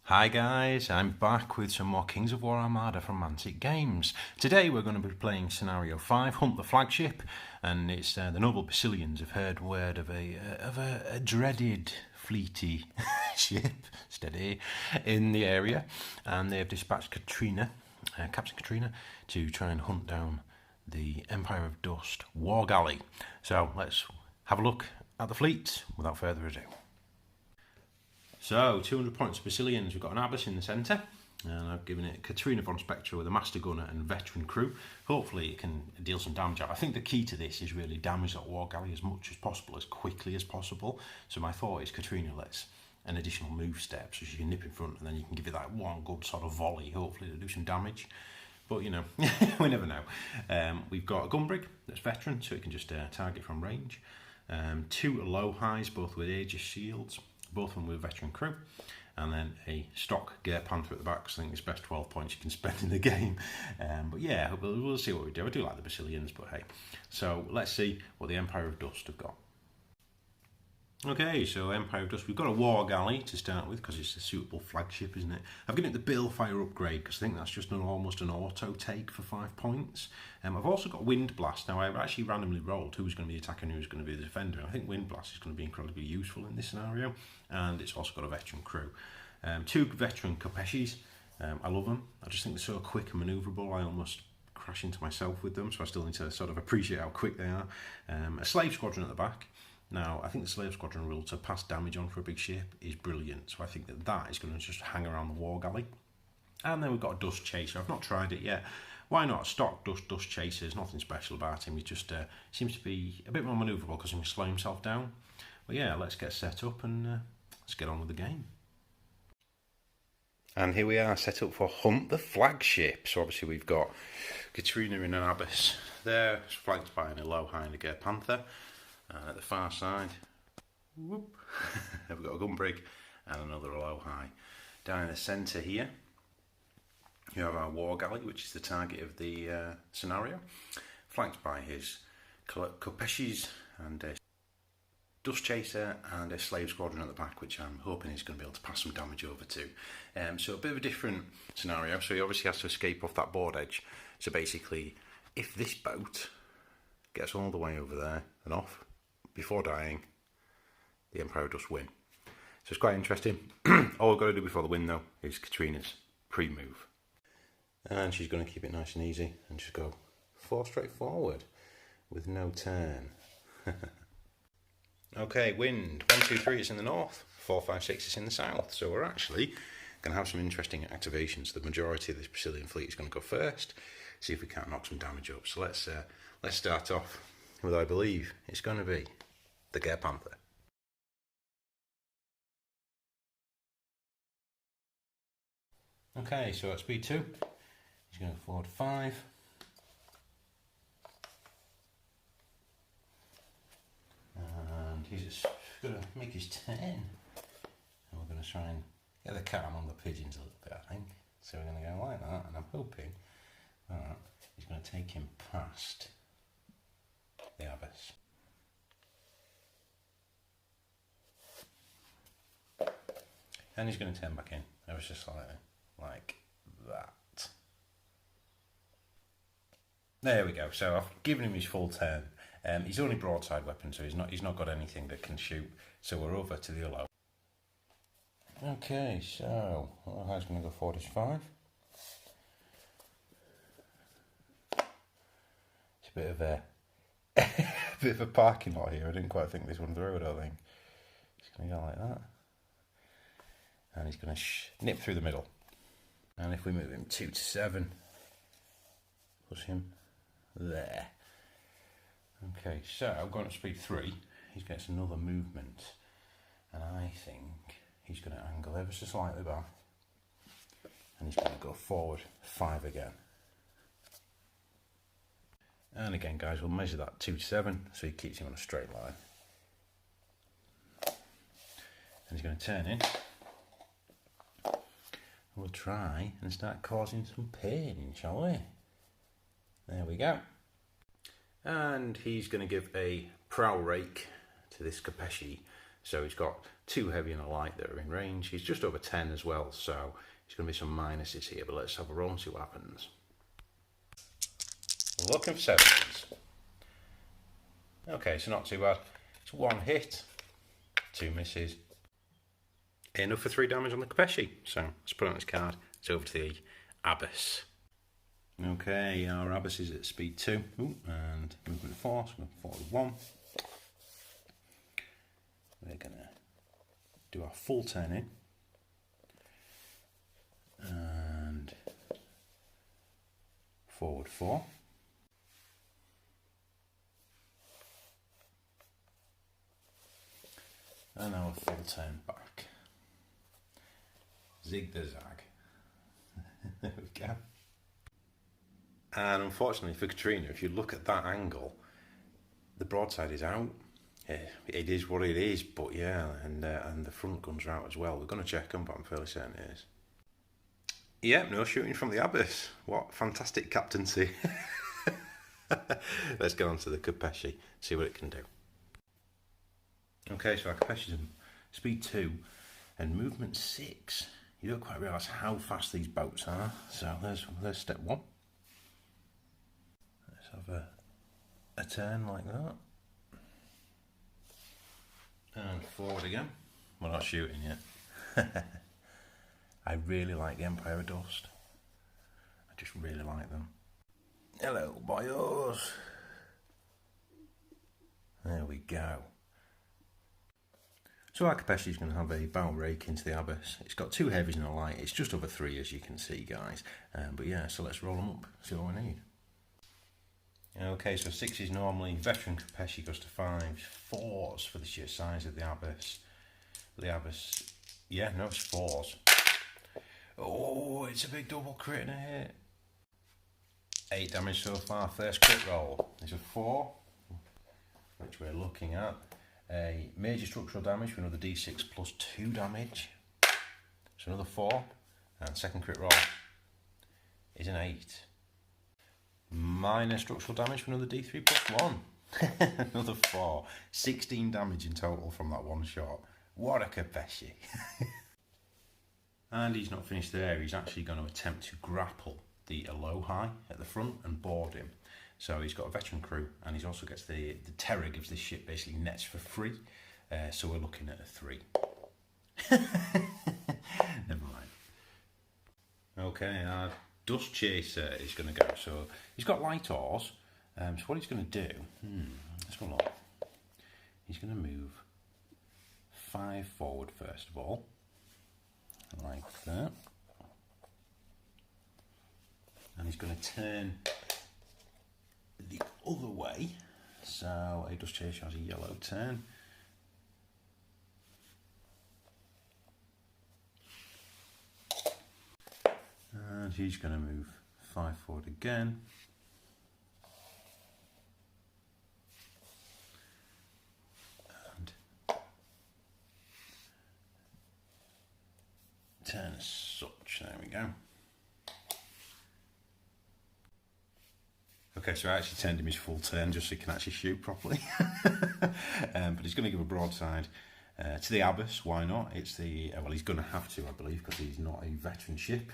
Hi guys, I'm back with some more Kings of War Armada from Mantic Games. Today we're going to be playing Scenario 5, Hunt the Flagship, and it's the noble Basileans have heard word of a dreaded fleety ship, steady, in the area, and they've dispatched Captain Katrina, to try and hunt down the Empire of Dust war galley. So let's have a look at the fleet without further ado. So, 200 points Basileans. We've got an Abbas in the centre, and I've given it Katrina von Spectra with a Master Gunner and veteran crew. Hopefully it can deal some damage out. I think the key to this is really damage that war galley as much as possible, as quickly as possible. So my thought is Katrina lets an additional move step, so she can nip in front, and then you can give it that one good sort of volley, hopefully to do some damage. But, you know, we never know. We've got a gun brig that's veteran, so it can just target from range. 2 low highs, both with Aegis shields. Both of them with veteran crew, and then a stock Gear Panther at the back, because I think it's best 12 points you can spend in the game. But yeah, we'll see what we do. I do like the Basileans, but hey. So let's see what the Empire of Dust have got. Okay, so Empire of Dust, we've got a war galley to start with, because it's a suitable flagship, isn't it? I've given it the Balefire upgrade, because I think that's just almost an auto take for 5 points. I've also got Wind Blast. Now, I've actually randomly rolled who was going to be the attacker and who was going to be the defender. I think Wind Blast is going to be incredibly useful in this scenario, and it's also got a veteran crew. 2 veteran Kopeshis. I love them. I just think they're so quick and manoeuvrable. I almost crash into myself with them, so I still need to sort of appreciate how quick they are. A Slave Squadron at the back. Now, I think the Slave Squadron rule to pass damage on for a big ship is brilliant, so I think that is going to just hang around the war galley. And then we've got a Dust Chaser. I've not tried it yet. Why not? Stock Dust Chaser. There's nothing special about him. He just seems to be a bit more manoeuvrable because he can slow himself down. But yeah, let's get set up and let's get on with the game. And here we are, set up for Hunt the Flagship. So obviously we've got Katrina in an Abbas there, flanked by an low high and a Gear Panther. And at the far side, whoop, we've got a gun brig and another low high. Down in the centre here, you have our war galley, which is the target of the scenario, flanked by his Kopeshis and a Dust Chaser and a Slave Squadron at the back, which I'm hoping he's going to be able to pass some damage over to. So a bit of a different scenario. So he obviously has to escape off that board edge. So basically, if this boat gets all the way over there and off before dying, the Empire does win. So it's quite interesting. All we've got to do before the win, though, is Katrina's pre-move. And she's going to keep it nice and easy and just go 4 straight forward with no turn. Okay, wind. 1, 2, 3 is in the north. 4, 5, 6 is in the south. So we're actually going to have some interesting activations. The majority of this Basilean fleet is going to go first. See if we can't knock some damage up. So let's start off with, I believe, it's going to be the Gear Panther. Okay, so at speed 2, he's going to go forward 5. And he's just going to make his 10. And we're going to try and get the cat among the pigeons a little bit, I think. So we're going to go like that, and I'm hoping that he's going to take him past the Abbas. And he's going to turn back in, ever so slightly, like that. There we go. So I've given him his full turn. He's only broadside weapon, so he's not got anything that can shoot. So we're over to the low. Okay, so how's going to go forward is 5. It's a bit of a bit of a parking lot here. I didn't quite think this one through, I don't think. He's going to go like that. And he's going to nip through the middle. And if we move him 2 to 7, push him there. Okay, so I'm going to speed 3. He gets another movement. And I think he's going to angle ever so slightly back. And he's going to go forward 5 again. And again, guys, we'll measure that 2 to 7, so he keeps him on a straight line. And he's going to turn in. We'll try and start causing some pain, shall we? There we go. And he's going to give a prow rake to this Kopeshi. So he's got 2 heavy and a light that are in range. He's just over 10 as well, so there's going to be some minuses here, but let's have a roll and see what happens. Looking for 7s. Okay, so not too bad. It's 1 hit, 2 misses. Enough for 3 damage on the Capesci. So let's put it on this card. It's over to the Abyss. Okay, our Abyss is at speed 2. Ooh, and movement 4, so we're going forward 1. We're going to do our full turn in. And forward 4. And our full turn back. Zig the zag. There we go. And unfortunately for Katrina, if you look at that angle, the broadside is out. It is what it is, but yeah, and the front guns are out as well. We're going to check them, but I'm fairly certain it is. Yep, no shooting from the Abyss. What fantastic captaincy. Let's get on to the Capesci, see what it can do. Okay, so our Capesci's in speed 2 and movement 6. You don't quite realise how fast these boats are. So there's step 1. Let's have a turn like that. And forward again. We're not shooting yet. I really like the Empire of Dust. I just really like them. Hello, boyos. There we go. So our Capesci is going to have a bow rake into the Abyss. It's got 2 heavies and a light. It's just over 3 as you can see, guys. But yeah, so let's roll them up, see what we need. Okay, so 6s normally. Veteran Capesci goes to 5s. 4s for the sheer size of the Abyss. The Abyss, yeah, no, it's 4s. Oh, it's a big double crit and a hit. 8 damage so far. First crit roll is a 4, which we're looking at. A major structural damage for another d6 plus 2 damage. So another 4. And second crit roll is an 8. Minor structural damage for another d3 plus 1. Another 4. 16 damage in total from that one shot. What a Capesci. And he's not finished there. He's actually going to attempt to grapple the Alohi at the front and board him. So he's got a veteran crew, and he's also gets the terror gives this ship basically nets for free. So we're looking at a 3. Never mind. Okay, our Dust Chaser is going to go. So he's got light oars. So what he's going to do, let's have a look. He's going to move 5 forward first of all, like that. And he's going to turn the other way, so a Dust Chaser has a yellow turn. And he's going to move 5 forward again. And turn as such, there we go. Okay, so I actually turned him his full turn just so he can actually shoot properly. But he's going to give a broadside to the Abyss. Why not? It's the well, he's going to have to, I believe, because he's not a veteran ship.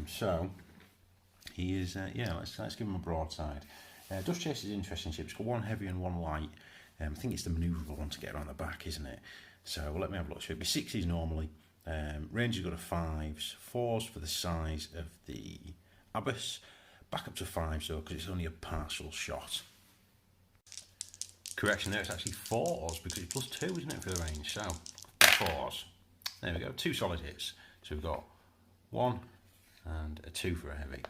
So he is. Yeah, let's give him a broadside. Dust Chaser is an interesting ship. It's got 1 heavy and 1 light. I think it's the manoeuvrable one to get around the back, isn't it? So let me have a look. So it'd be 6s normally. Range has got a 5s, 4s for the size of the Abyss. Back up to 5s though, because it's only a partial shot. Correction there, it's actually 4s because it's plus 2, isn't it, for the range? So 4s. There we go, 2 solid hits. So we've got 1 and a 2 for a heavy.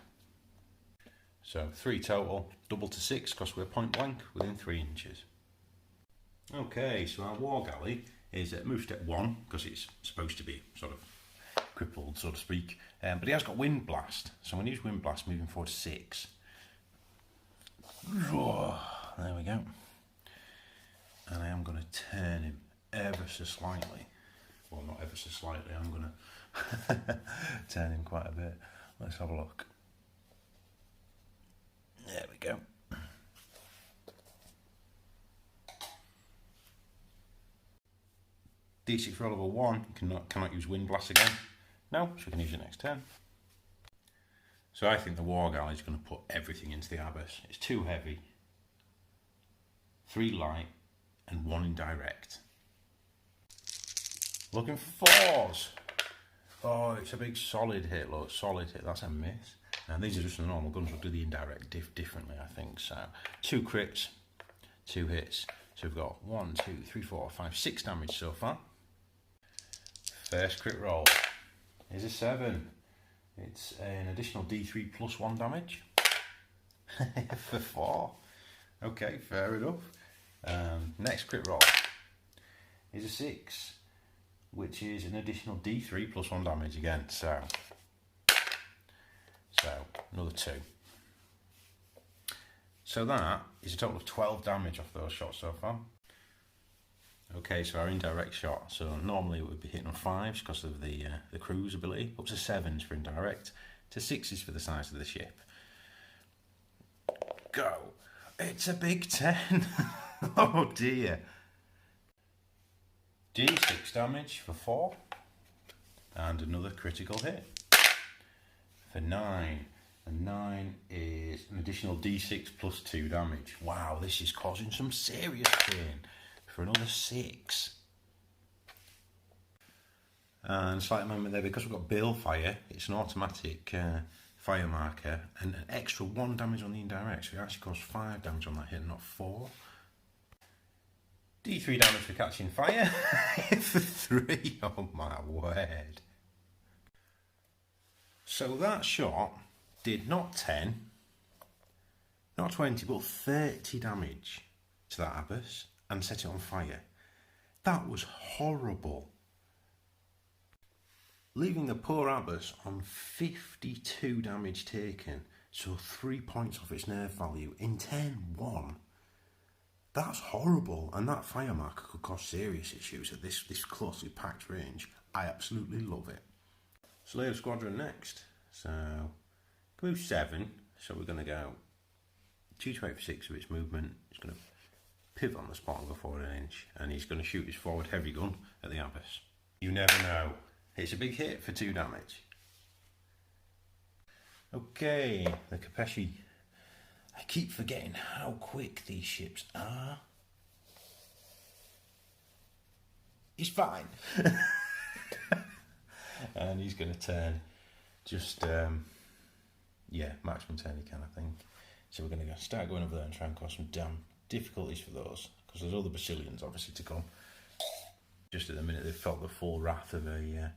So 3 total, double to 6 because we're point blank within 3 inches. Okay, so our War Galley is at move step 1 because it's supposed to be sort of crippled, so to speak, but he has got Wind Blast, so I'm going to use Wind Blast moving forward to 6. There we go. And I am going to turn him ever so slightly. Well, not ever so slightly, I'm going to turn him quite a bit. Let's have a look. There we go. D6 roll of a 1, you cannot use Wind Blast again. No, so we can use it next turn. So I think the War Galley is going to put everything into the Abyss. It's 2 heavy, 3 light, and 1 indirect. Looking for 4s. Oh, it's a big solid hit, look, solid hit, that's a miss. And these are just the normal guns, we'll do the indirect differently, I think. So 2 crits, 2 hits. So we've got 1, 2, 3, 4, 5, 6 damage so far. First crit roll is a 7. It's an additional D3 plus 1 damage for 4. Okay, fair enough. Next crit roll is a 6, which is an additional D3 plus 1 damage again. So another 2. So that is a total of 12 damage off those shots so far. Okay, so our indirect shot. So normally it would be hitting on 5s because of the cruise ability. Up to 7s for indirect. To 6s for the size of the ship. Go. It's a big 10. Oh dear. D6 damage for 4. And another critical hit for 9. And 9 is an additional D6 plus 2 damage. Wow, this is causing some serious pain for another 6. And slight amendment there, because we've got Balefire, it's an automatic fire marker, and an extra 1 damage on the indirect, so it actually caused 5 damage on that hit, not 4. D3 damage for catching fire for 3. Oh my word. So that shot did not 10, not 20, but 30 damage to that Abyss and set it on fire. That was horrible. Leaving the poor Abyss on 52 damage taken, so 3 points off its nerve value in turn 1. That's horrible, and that fire marker could cause serious issues at this closely packed range. I absolutely love it. Slayer Squadron next. So, move 7, so we're going to go 2 to 8 for 6 of its movement. It's going to pivot on the spot and go forward an inch, and he's going to shoot his forward heavy gun at the Abyss. You never know. It's a big hit for 2 damage. Okay, the Kapeshi. I keep forgetting how quick these ships are. He's fine. And he's going to turn just, maximum turn he can, I think. So we're going to start going over there and try and cause some damn difficulties for those, because there's other Basileans obviously to come. Just at the minute they've felt the full wrath of an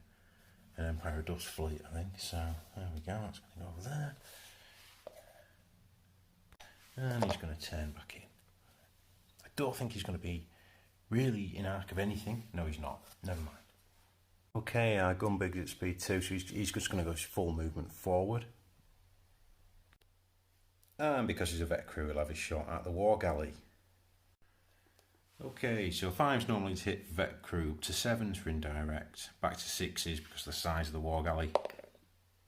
Empire of Dust fleet, I think. So there we go, that's going to go over there. And he's going to turn back in. I don't think he's going to be really in arc of anything. No, he's not. Never mind. Okay, our gun big's at speed 2, so he's just going to go full movement forward. And because he's a vet crew, he'll have his shot at the War Galley. Okay, so 5's normally to hit vet crew, to 7's for indirect, back to 6's because of the size of the War Galley.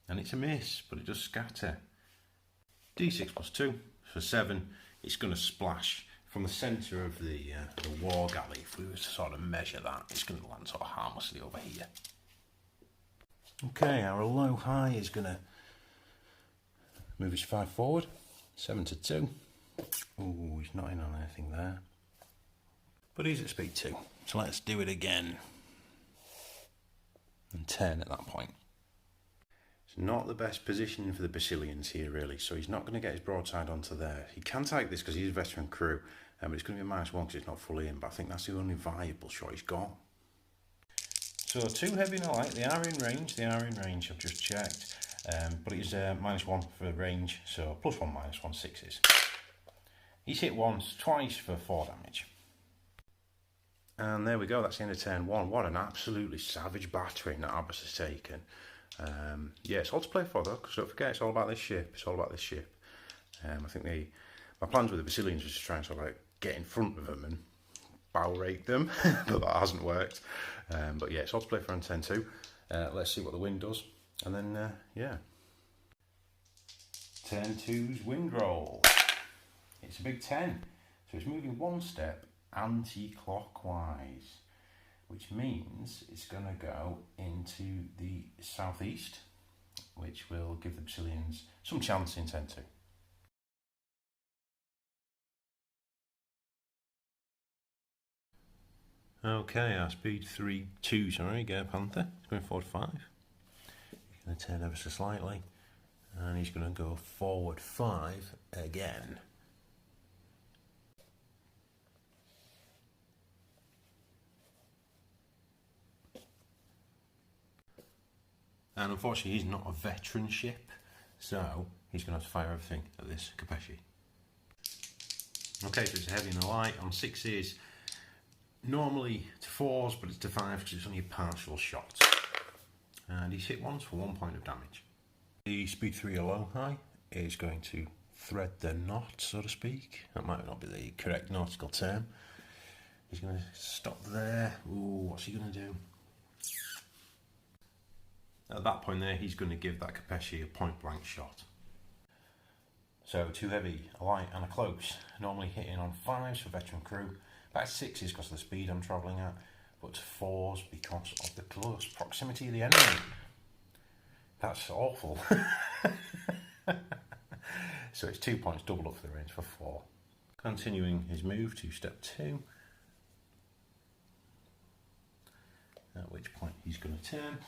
And it's a miss, but it does scatter. D6 plus 2 for 7, it's going to splash from the centre of the War Galley. If we were to sort of measure that, it's going to land sort of harmlessly over here. Okay, our low high is going to move his 5 forward, 7 to 2. Ooh, he's not in on anything there. But he's at speed 2, so let's do it again. And turn at that point. It's not the best position for the Basileans here, really, so he's not going to get his broadside onto there. He can take this because he's a veteran crew, but it's going to be a -1 because it's not fully in, but I think that's the only viable shot he's got. So 2 heavy and a light, they are in range, I've just checked, but it is -1 for range, so +1, -1, 6's. He's hit once, twice for 4 damage. And there we go, that's the end of turn 1. What an absolutely savage battering that Abyss has taken. Yeah, it's all to play for though, because don't forget, it's all about this ship. I think my plans with the Basileans was to try and sort of like get in front of them and bow rake them, but that hasn't worked. But yeah, it's all to play for on turn 2. Let's see what the wind does, and then yeah. Turn 2's wind roll. It's a big 10, so it's moving 1 step anti-clockwise, which means it's going to go into the southeast, which will give the Basileans some chance in turn 2. Okay, our speed 3-2, sorry, Gare Panther. He's going forward 5. He's going to turn ever so slightly, and he's going to go forward 5 again. And unfortunately, he's not a veteran ship, so he's going to have to fire everything at this Capesci. Okay, so it's a heavy and a light on 6s. Normally to 4s, but it's to 5s because it's only a partial shot. And he's hit once for 1 point of damage. The speed 3 or low high is going to thread the knot, so to speak. That might not be the correct nautical term. He's going to stop there. Ooh, what's he going to do? At that point there, he's going to give that Capesci a point blank shot. So 2 heavy, a light and a close. Normally hitting on 5s for veteran crew. Back to 6s because of the speed I'm travelling at, but to 4s because of the close proximity of the enemy. That's awful. So it's 2 points, double up for the range for 4. Continuing his move to step 2, at which point he's going to turn.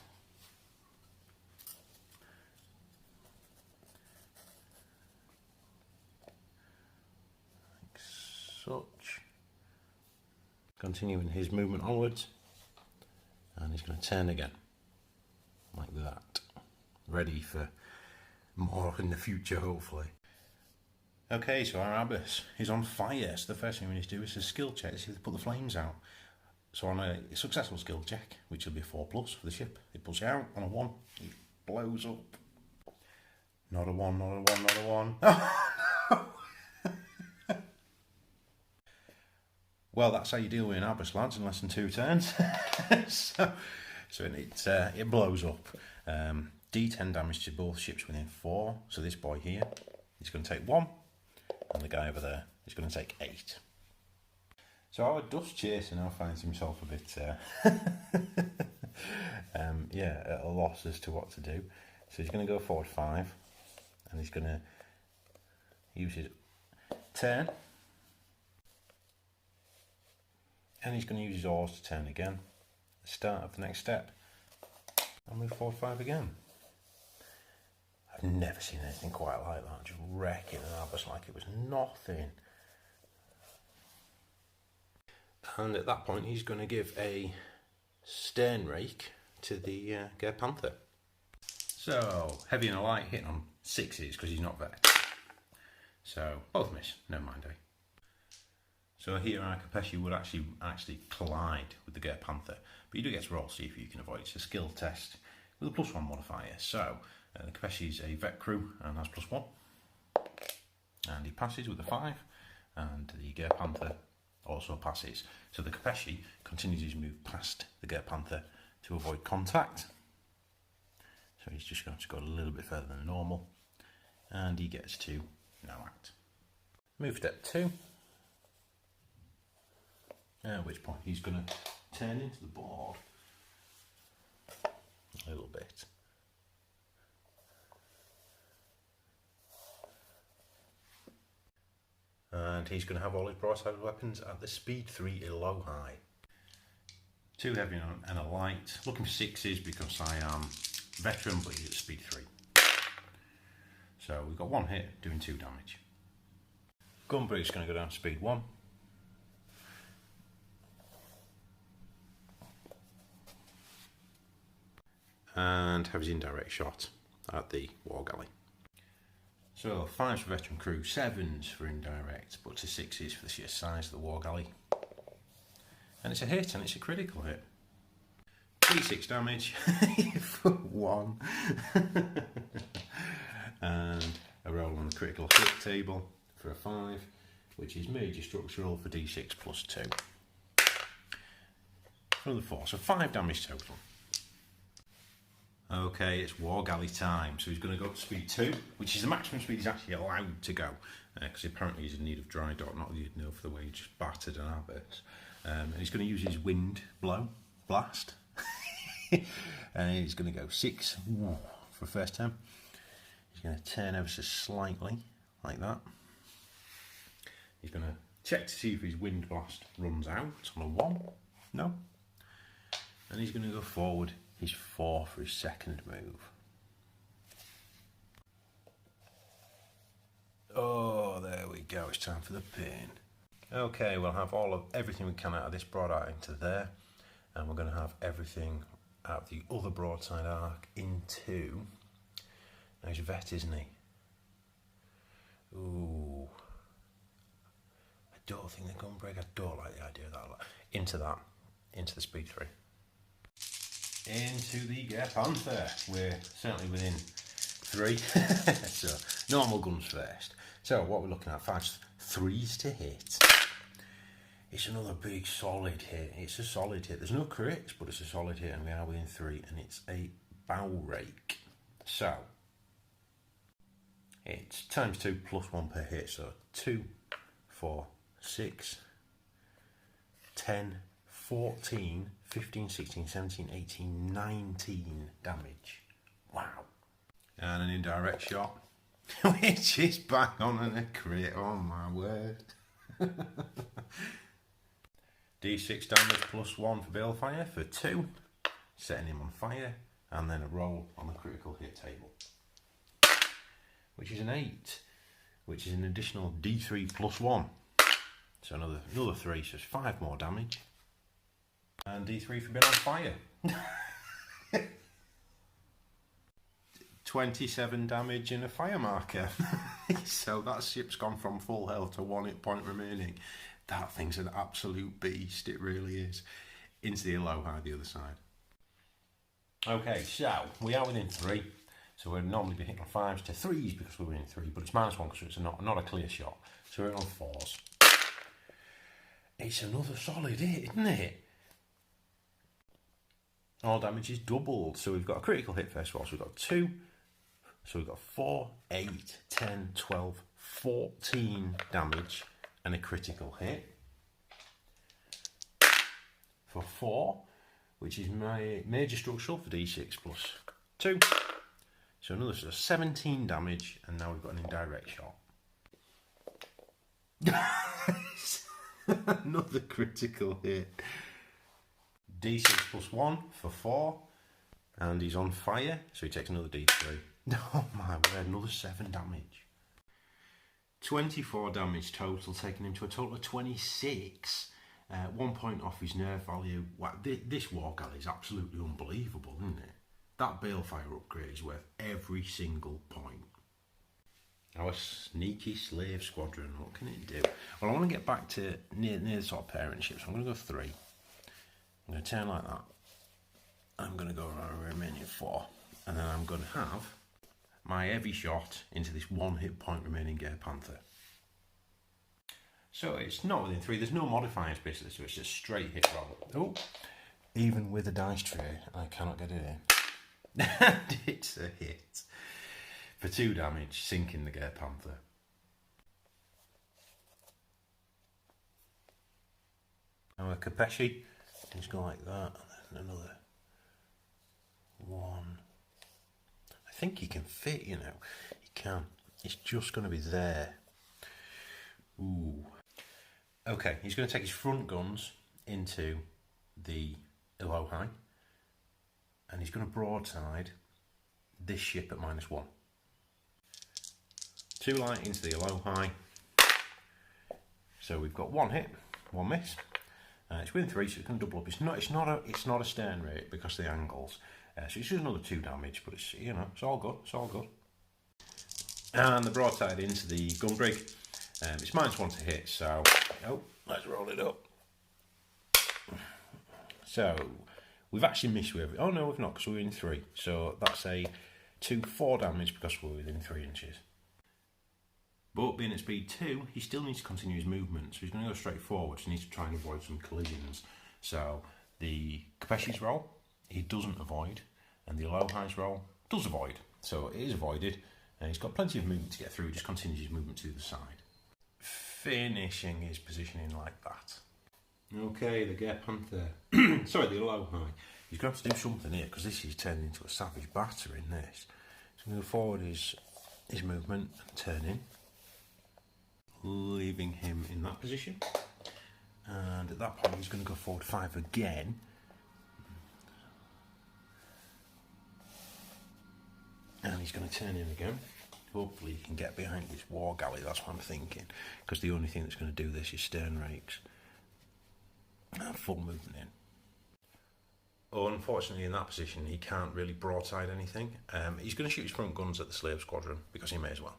Like such. Continuing his movement onwards, and he's going to turn again, like that, ready for more in the future, hopefully. Okay, so our Abbas is on fire, so the first thing we need to do is a skill check to see if they put the flames out. So on a successful skill check, which will be a 4+ for the ship, it pulls out. On a 1, it blows up. Not a 1, not a 1, not a 1. Oh, no. Well, that's how you deal with an Abbas, lads, in less than 2 turns. so it blows up. D10 damage to both ships within 4. So this boy here is going to take 1, and the guy over there is going to take 8. So our dust chaser now finds himself a bit, at a loss as to what to do. So he's going to go forward 5, and he's going to use his turn. And he's going to use his oars to turn again. The start of the next step. I'll move forward 5 again. I've never seen anything quite like that. Just wrecking an Abbas like it was nothing. And at that point, he's going to give a stern rake to the Gare Panther. So, heavy and a light hitting on 6s because he's not vet. So, both miss. Never mind, eh? So here our Capesci would actually collide with the Gare Panther, but you do get to roll, see if you can avoid it. It's a skill test with a +1 modifier. So the Capesci is a vet crew and has +1, and he passes with a 5, and the Gare Panther also passes. So the Capesci continues his move past the Gare Panther to avoid contact. So he's just going to go a little bit further than normal, and he gets to no act. Move step 2. At which point he's going to turn into the board a little bit. And he's going to have all his broadside weapons at the speed 3 low high. 2 heavy and a light. Looking for 6s because I am veteran, but he's at speed 3. So we've got 1 hit doing 2 damage. Gunbreak's going to go down to speed 1. And have his indirect shot at the War Galley. So 5s for veteran crew, 7s for indirect, but to 6s for the sheer size of the War Galley. And it's a hit, and it's a critical hit. 3-6 damage for 1. And a roll on the critical hit table for a 5, which is major structural for D6 +2. Another 4, so 5 damage total. Okay, it's War Galley time, so he's going to go up to speed 2, which is the maximum speed he's actually allowed to go, because apparently he's in need of dry dock, not that you'd know for the way he just battered an Abbas. And he's going to use his wind blow, blast. And he's going to go 6 for first turn. He's going to turn ever so slightly, like that. He's going to check to see if his wind blast runs out on a 1. No. And he's going to go forward. He's 4 for his second move. Oh, there we go. It's time for the pin. Okay, we'll have everything we can out of this broadside into there, and we're going to have everything out of the other broadside arc into. Now he's vet, isn't he? Ooh. I don't think they're going to break. I don't like the idea of that. Into the speed 3. Into the Gear Panther. We're certainly within 3. So normal guns first. So what we're looking at, 5 3s to hit. It's another big solid hit. It's a solid hit. There's no crits, but it's a solid hit, and we are within 3, and it's a bow rake. So it's times 2 plus 1 per hit. So 2, 4, 6, 10, 14, 15, 16, 17, 18, 19 damage. Wow. And an indirect shot, which is bang on and a crit. Oh my word. D6 damage plus 1 for Balefire for 2, setting him on fire, and then a roll on the critical hit table, which is an 8, which is an additional D3 plus 1. So another 3, so it's 5 more damage. And D3 for being on fire. 27 damage in a fire marker. So that ship's gone from full health to 1 hit point remaining. That thing's an absolute beast, it really is. Into the Aloha, the other side. Okay, so we are within 3. So we'd normally be hitting on 5s to 3s because we're within 3, but it's -1 because it's not a clear shot. So we're on 4s. It's another solid hit, isn't it? All damage is doubled. So we've got a critical hit first of all. So we've got 2. So we've got 4, 8, 10, 12, 14 damage and a critical hit. For 4, which is my major structural for D6 plus 2. So another 17 damage, and now we've got an indirect shot. Another critical hit. D6 plus 1 for 4, and he's on fire, so he takes another D3. Oh my word, another 7 damage. 24 damage total, taking him to a total of 26. 1 point off his nerve value. Wow, this War Galley is absolutely unbelievable, isn't it? That Balefire upgrade is worth every single point. Our sneaky slave squadron, what can it do? Well, I want to get back to near the sort of parent ship, so I'm going to go 3. I'm going to turn like that. I'm going to go around the remaining 4. And then I'm going to have my heavy shot into this 1 hit point remaining Gear Panther. So it's not within 3. There's no modifiers basically, so it's just straight hit roll. Oh, even with a dice tray, I cannot get it in. And it's a hit. For 2 damage, sinking the Gear Panther. Now a Kapeshi, just go like that, and then another 1. I think he can fit, you know. He can. It's just going to be there. Ooh. Okay, he's going to take his front guns into the Aloha, and he's going to broadside this ship at -1. 2 light into the Aloha. So we've got 1 hit, 1 miss. It's within 3, so it can double up. It's not a stern rate because of the angles. So it's just another 2 damage, but it's, you know, it's all good. It's all good. And the broadside into the gun brig. It's -1 to hit, so let's roll it up. So we've actually missed with. Oh no, we've not, because we're in 3. So that's a 4 damage because we're within 3 inches. But being at speed 2, he still needs to continue his movement, so he's going to go straight forward. So he needs to try and avoid some collisions. So the Kapeshi's roll, he doesn't avoid, and the Aloha's roll does avoid. So it is avoided, and he's got plenty of movement to get through. He just continues his movement to the side, finishing his positioning like that. Okay, the Gare Panther. Sorry, the low high. He's going to have to do something here because this is turning into a savage batter in this. So I'm going to forward his movement and turn in, leaving him in that position. And at that point, he's going to go forward 5 again. And he's going to turn in again. Hopefully he can get behind this war galley, that's what I'm thinking. Because the only thing that's going to do this is stern rakes. And full movement in. Unfortunately, in that position, he can't really broadside anything. He's going to shoot his front guns at the slave squadron, because he may as well.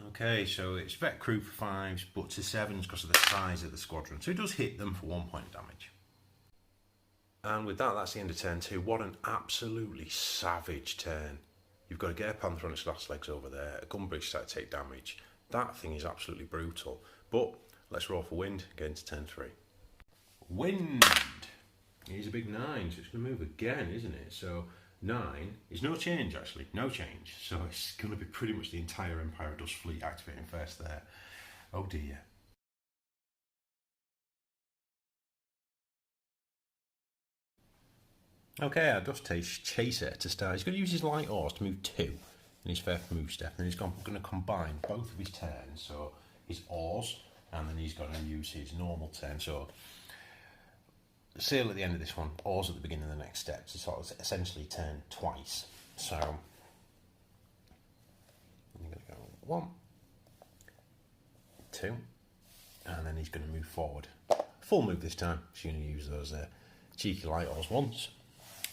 Okay, so it's vet crew for 5s, but to 7s because of the size of the squadron. So he does hit them for 1 point damage. And with that, that's the end of turn 2. What an absolutely savage turn. You've got a Gare Panther on its last legs over there, a gun bridge starting to take damage. That thing is absolutely brutal. But let's roll for wind, get into turn 3. Wind! He's a big 9, so it's going to move again, isn't it? So 9 is no change, actually, no change. So it's going to be pretty much the entire Empire of Dust fleet activating first there. Oh dear. Okay, our Dust Chaser to start. He's going to use his light oars to move 2 in his first move step, and he's going to combine both of his turns, so his oars, and then he's going to use his normal turn. So sail at the end of this one, oars at the beginning of the next step, to sort of essentially turn twice. So I'm going to go 1, 2, and then he's going to move forward. Full move this time, so you're going to use those cheeky light oars once.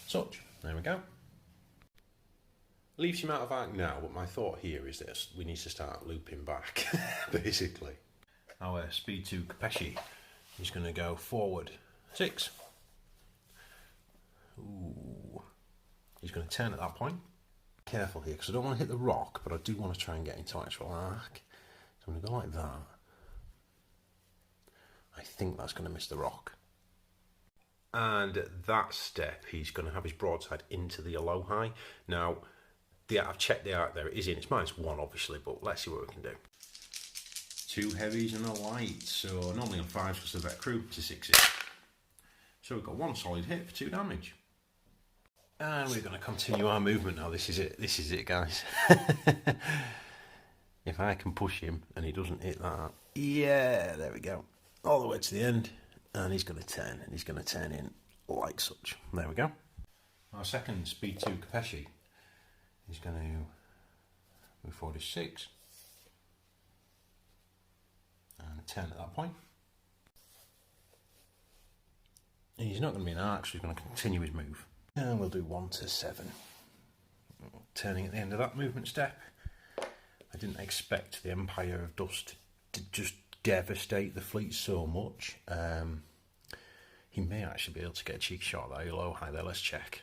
Such, there we go. Leaves him out of arc now, but my thought here is that we need to start looping back, basically. Our speed 2 Capeshi is going to go forward 6. Ooh. He's going to turn at that point. Careful here, because I don't want to hit the rock, but I do want to try and get into actual arc. So I'm going to go like that. I think that's going to miss the rock. And at that step, he's going to have his broadside into the Alohi. Now, I've checked the arc there. It is in. It's -1, obviously, but let's see what we can do. 2 heavies and a light. So normally on 5s because the vet crew to 6s. So we've got 1 solid hit for 2 damage. And we're going to continue our movement now. This is it. This is it, guys. If I can push him and he doesn't hit that. Yeah, there we go. All the way to the end. And he's going to turn, and he's going to turn in like such. There we go. Our second speed 2 Capeshi is going to move forward to 6 and turn at that point. And he's not going to be an arc, so he's going to continue his move. And we'll do 1 to 7. Turning at the end of that movement step. I didn't expect the Empire of Dust to just devastate the fleet so much. He may actually be able to get a cheek shot at that low high there. Let's check.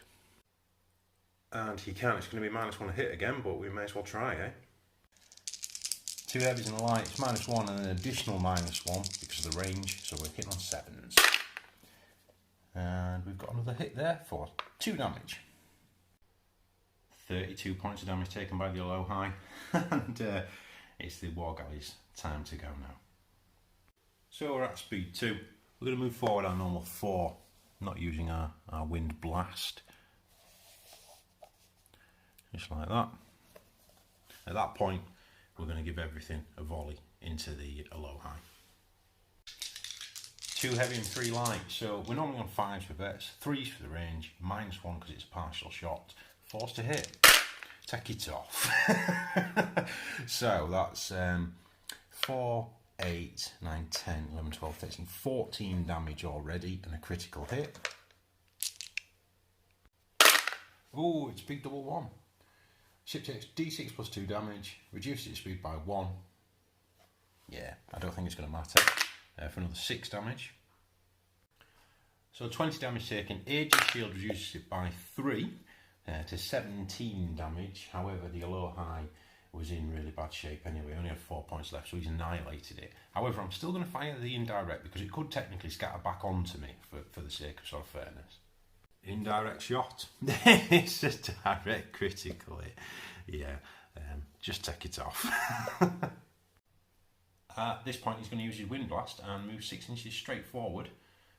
And he can. It's going to be -1 hit again, but we may as well try, eh? 2 heavies and a light. It's -1 and an additional -1 because of the range. So we're hitting on 7s. And we've got another hit there for 2 damage. 32 points of damage taken by the Alohi. And it's the War Galley's time to go now. So we're at speed 2. We're going to move forward our normal 4, not using our wind blast. Just like that. At that point, we're going to give everything a volley into the Alohi. 2 heavy and 3 light. So we're normally on 5s for vets, 3s for the range, -1 because it's a partial shot, 4s to hit. Take it off. So that's 4, 8, 9, 10, 11, 12, 13, 14 damage already and a critical hit. Oh, it's big double 1. Ship takes D6 plus 2 damage, reduces its speed by 1. Yeah, I don't think it's going to matter. For another 6 damage. So 20 damage taken. Aegis Shield reduces it by 3 to 17 damage. However, the Alohi was in really bad shape anyway. Only had 4 points left, so he's annihilated it. However, I'm still going to fire the indirect because it could technically scatter back onto me for the sake of sort of fairness. Indirect shot. It's a direct critical hit. Yeah, just take it off. At this point he's going to use his Wind Blast and move 6 inches straight forward.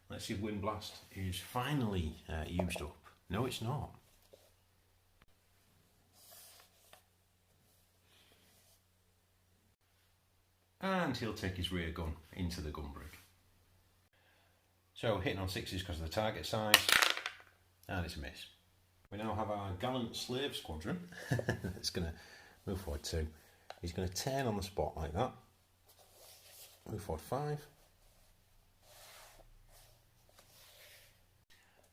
Let's see if Wind Blast is finally used up. No, it's not. And he'll take his rear gun into the gun brig. So hitting on 6s because of the target size, and it's a miss. We now have our gallant slave squadron. It's going to move forward 2. He's going to turn on the spot like that. Move forward 5.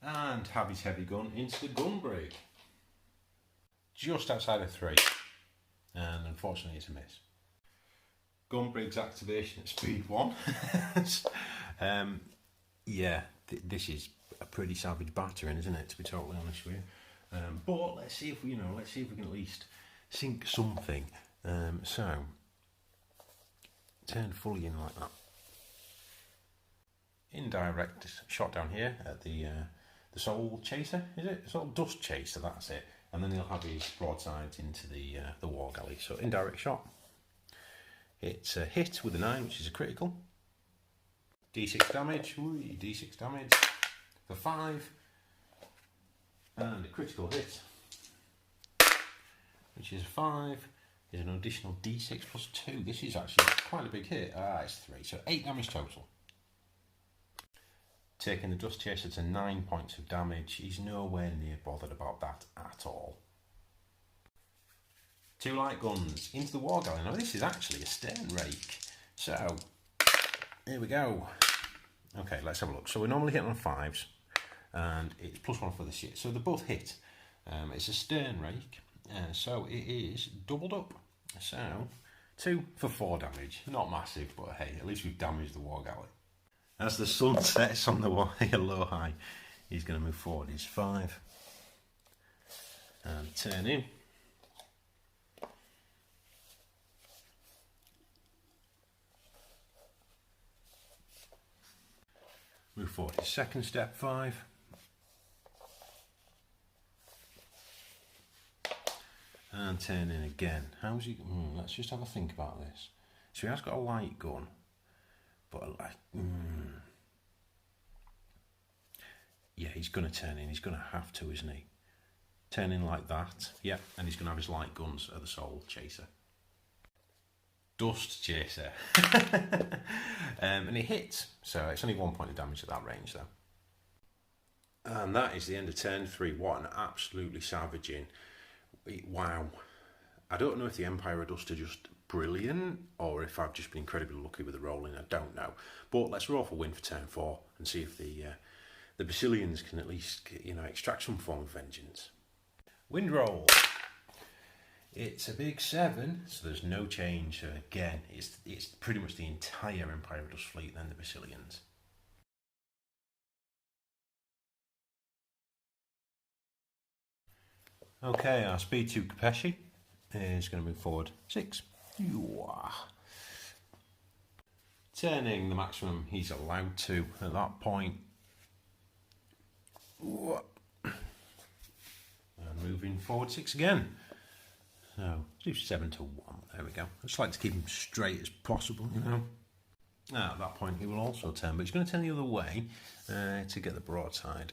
And have his heavy gun into the gun brig. Just outside of 3. And unfortunately it's a miss. Gun brig's activation at speed 1. Yeah, this is a pretty savage battering, isn't it, to be totally honest with you. But let's see if we, let's see if we can at least sink something. So turn fully in like that. Indirect shot down here at the soul chaser, is it? Soul dust chaser, that's it. And then he'll have his broadsides into the war galley. So indirect shot. It's a hit with a 9, which is a critical. D6 damage, D6 damage for 5. And a critical hit, which is a 5. Is an additional D6 plus 2. This is actually quite a big hit. It's 3, so 8 damage total. Taking the dust chaser to 9 points of damage. He's nowhere near bothered about that at all. 2 light guns into the war galley. Now this is actually a stern rake. So here we go. Okay, let's have a look. So we're normally hitting on 5s, and it's +1 for the shit. So they're both hit. It's a stern rake, so it is doubled up. So 2 for 4 damage. Not massive, but hey, at least we've damaged the war galley. As the sun sets on the low high, he's going to move forward. He's 5 and turn in. Move forward his second step, 5. And turn in again. How's he? Let's just have a think about this. So he has got a light gun, but yeah, he's going to turn in. He's going to have to, isn't he? Turn in like that. Yeah, and he's going to have his light guns at the soul chaser. Dust chaser. And it hits. So it's only 1 point of damage at that range, though. And that is the end of turn 3. What an absolutely savaging. Wow. I don't know if the Empire of Dust are just brilliant or if I've just been incredibly lucky with the rolling. I don't know. But let's roll for win for turn 4 and see if the Basileans can at least, extract some form of vengeance. Wind roll. It's a big 7, so there's no change. So again, it's pretty much the entire Empire of Dust fleet than the Basileans. Okay, our speed 2 Kapeshi is going to move forward 6. Turning the maximum he's allowed to at that point. And moving forward 6 again. So do 7 to 1. There we go. I just like to keep him straight as possible, At that point he will also turn, but he's going to turn the other way to get the broadside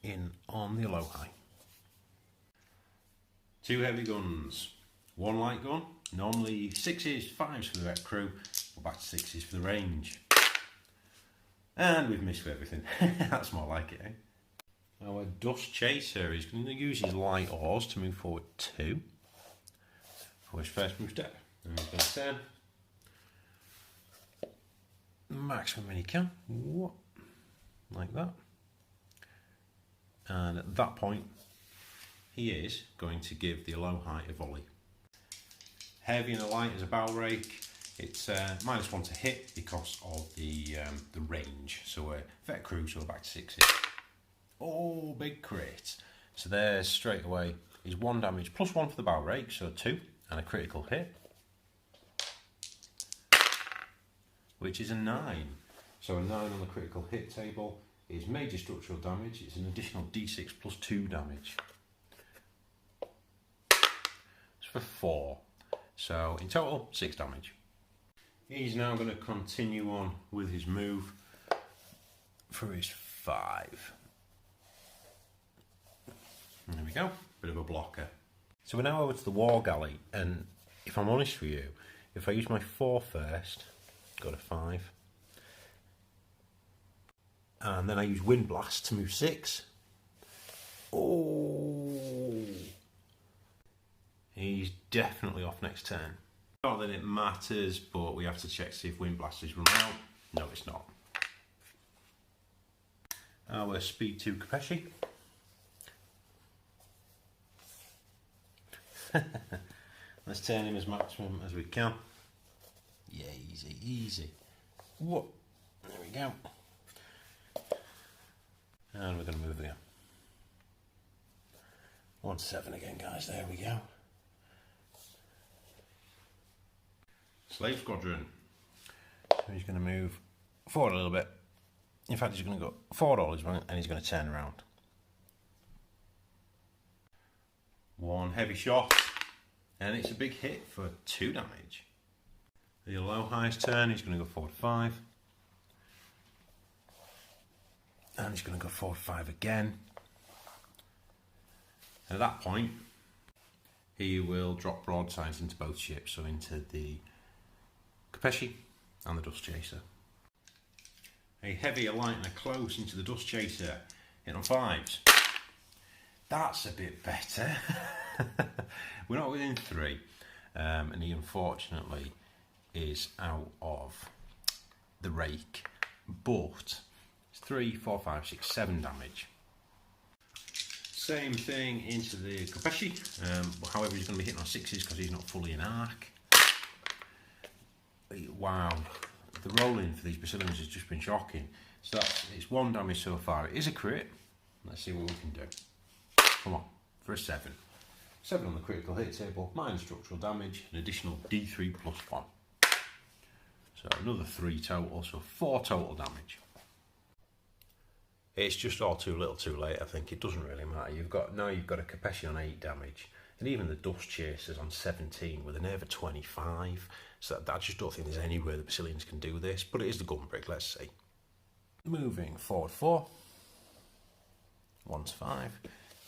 in on the low high. 2 heavy guns, 1 light gun. Normally 6s, 5s for the vet crew. We're back to 6s for the range. And we've missed for everything. That's more like it, eh? Our dust chaser is going to use his light oars to move forward 2 for his first move step. And he's going to turn. Maximum he can. Like that. And at that point, he is going to give the low height a volley. Heavy and the light is a bow rake. It's -1 to hit because of the range. So we're vet crew, so we're back to 6s. Oh, big crit. So there's straight away is 1 damage +1 for the bow rake, so 2, and a critical hit, which is a 9. So a 9 on the critical hit table is major structural damage. It's an additional D6 +2 damage. It's for 4. So in total, 6 damage. He's now going to continue on with his move for his 5. There we go, bit of a blocker. So we're now over to the War Galley, and if I'm honest with you, if I use my 4 first, go to 5, and then I use Wind Blast to move 6. Oh, he's definitely off next turn. Not that it matters, but we have to check to see if Wind Blast is run out. No, it's not. Our Speed 2 Kapeshi. Let's turn him as maximum as we can. Yeah, easy, easy. What? There we go. And we're going to move again. 1-7 again, guys. There we go. Slave Squadron. So he's going to move forward a little bit. In fact, he's going to go forward all his way, and he's going to turn around. 1 heavy shot, and it's a big hit for 2 damage. The low highest turn, he's going to go forward 5. And he's going to go forward 5 again. And at that point, he will drop broadsides into both ships, so into the Kapeshi and the Dust Chaser. A heavy, a light and a close into the Dust Chaser. Hit on 5s. That's a bit better. We're not within 3. And he unfortunately is out of the rake. But it's 3, 4, 5, 6, 7 damage. Same thing into the Kapeshi. However, he's going to be hitting on 6s because he's not fully in arc. Wow. The rolling for these Basileans has just been shocking. So it's 1 damage so far. It is a crit. Let's see what we can do. Come on, for a 7. 7 on the critical hit table, minus structural damage, an additional D3 plus 1. So another 3 total, so 4 total damage. It's just all too little too late, I think. It doesn't really matter. Now you've got a Kapeshi on 8 damage, and even the Dust Chasers on 17 with a nerve of 25. So I just don't think there's anywhere the Basileans can do this, but it is the gun brick, let's see. Moving forward 4. 1-5.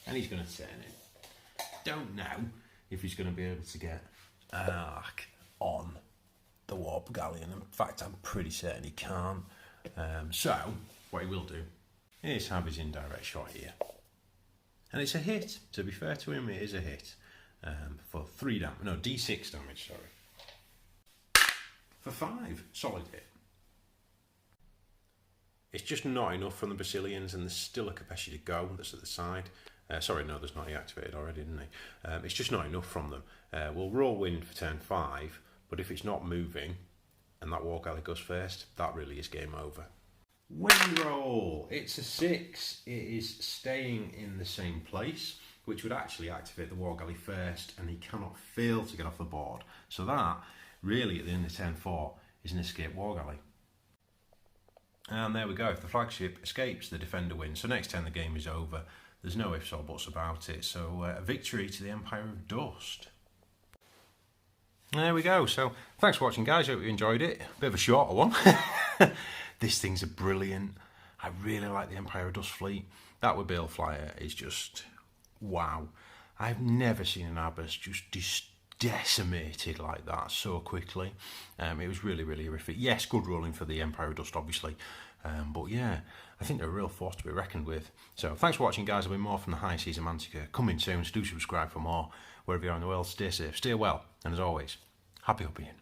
And he's going to turn it. Don't know if he's going to be able to get an arc on the Warp Galleon. In fact, I'm pretty certain he can't. So, what he will do is have his indirect shot here. And it's a hit. To be fair to him, it is a hit. For 3 damage. No, D6 damage, sorry. For 5. Solid hit. It's just not enough from the Basileans, and there's still a Kapeshi to go that's at the side. Sorry, no, there's not. He activated already, didn't he? It's just not enough from them. We'll roll wind for turn 5, but if it's not moving and that War Galley goes first, that really is game over. Wind roll. It's a 6. It is staying in the same place, which would actually activate the War Galley first, and he cannot fail to get off the board. So that, really, at the end of turn 4, is an escape War Galley. And there we go. If the Flagship escapes, the Defender wins. So next turn the game is over. There's no ifs or buts about it. So a victory to the Empire of Dust. There we go. So thanks for watching, guys. Hope you enjoyed it. Bit of a shorter one. This thing's a brilliant. I really like the Empire of Dust fleet. That with Bale Flyer is just wow. I've never seen an Abbas just decimated like that so quickly. It was really, really horrific. Yes, good rolling for the Empire of Dust, obviously. But yeah, I think they're a real force to be reckoned with. So thanks for watching, guys. There'll be more from the High Seas of Mantica coming soon. So do subscribe for more. Wherever you are in the world, stay safe, stay well, and as always, happy hobbying.